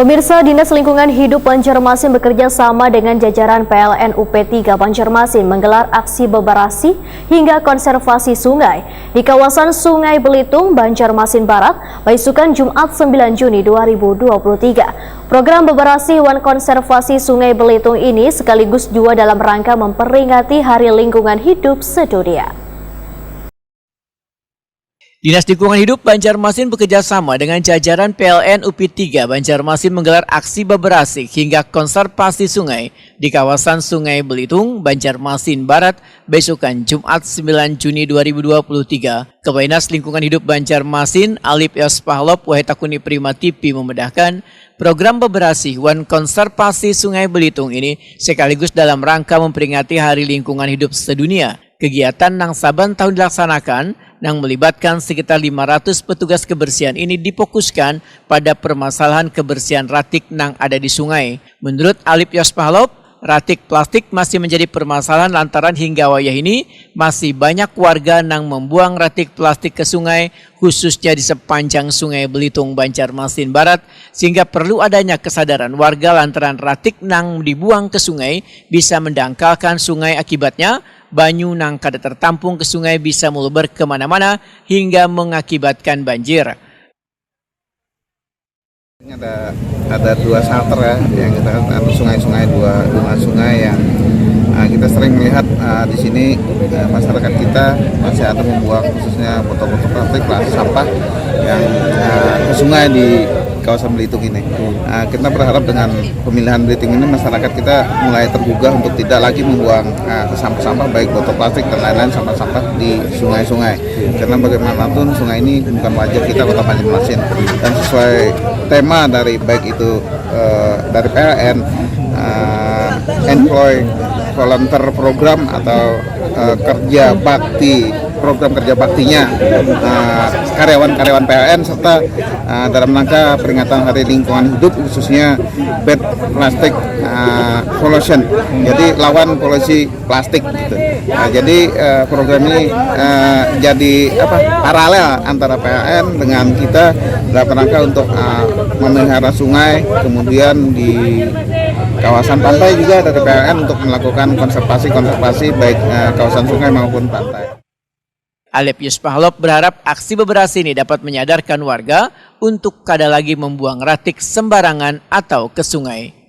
Pemirsa, Dinas Lingkungan Hidup Banjarmasin bekerja sama dengan jajaran PLN UP3 Banjarmasin menggelar aksi beberasi hingga konservasi sungai di kawasan Sungai Belitung, Banjarmasin Barat, Baisukan Jumat 9 Juni 2023. Program beberasi Wan Konservasi Sungai Belitung ini sekaligus juga dalam rangka memperingati Hari Lingkungan Hidup Sedunia. Dinas Lingkungan Hidup Banjarmasin bekerja sama dengan jajaran PLN UP3 Banjarmasin menggelar aksi beberasi hingga konservasi sungai di kawasan Sungai Belitung, Banjarmasin Barat, Besukan Jumat 9 Juni 2023. Kepala Dinas Lingkungan Hidup Banjarmasin, Alip Yos Pahlop Wahetakuni Prima TV memedahkan program beberasi Wan Konservasi Sungai Belitung ini sekaligus dalam rangka memperingati Hari Lingkungan Hidup Sedunia. Kegiatan nang saban tahun dilaksanakan yang melibatkan sekitar 500 petugas kebersihan ini difokuskan pada permasalahan kebersihan ratik nang ada di sungai. Menurut Alip Yos Pahlop, ratik plastik masih menjadi permasalahan lantaran hingga wayah ini masih banyak warga nang membuang ratik plastik ke sungai, khususnya di sepanjang Sungai Belitung, Banjarmasin Barat, sehingga perlu adanya kesadaran warga lantaran ratik nang dibuang ke sungai bisa mendangkalkan sungai, akibatnya banyu nang kada tertampung ke sungai bisa meluber kemana-mana hingga mengakibatkan banjir. Ada dua shelter ya, yang kita kan sungai-sungai dua sungai yang kita sering melihat di sini masyarakat kita masih ada membuang khususnya botol-botol plastik sampah yang ke sungai di kawasan Belitung ini. Kita berharap dengan pemilihan Belitung ini masyarakat kita mulai tergugah untuk tidak lagi membuang sampah-sampah baik botol plastik dan lain-lain sampah-sampah di sungai-sungai. Karena bagaimanapun sungai ini bukan wajah kita Kota Banjarmasin, dan sesuai tema dari baik itu dari PLN Employ Volunteer Program atau kerja bakti, program kerja baktinya karyawan-karyawan PLN serta dalam rangka peringatan Hari Lingkungan Hidup khususnya Bad Plastic Pollution, jadi lawan polusi plastik gitu. Jadi program ini jadi paralel antara PLN dengan kita dalam rangka untuk memelihara sungai, kemudian di kawasan pantai juga dari PLN untuk melakukan konservasi baik kawasan sungai maupun pantai. Alip Yos Pahlop berharap aksi beberasi ini dapat menyadarkan warga untuk kada lagi membuang ratik sembarangan atau ke sungai.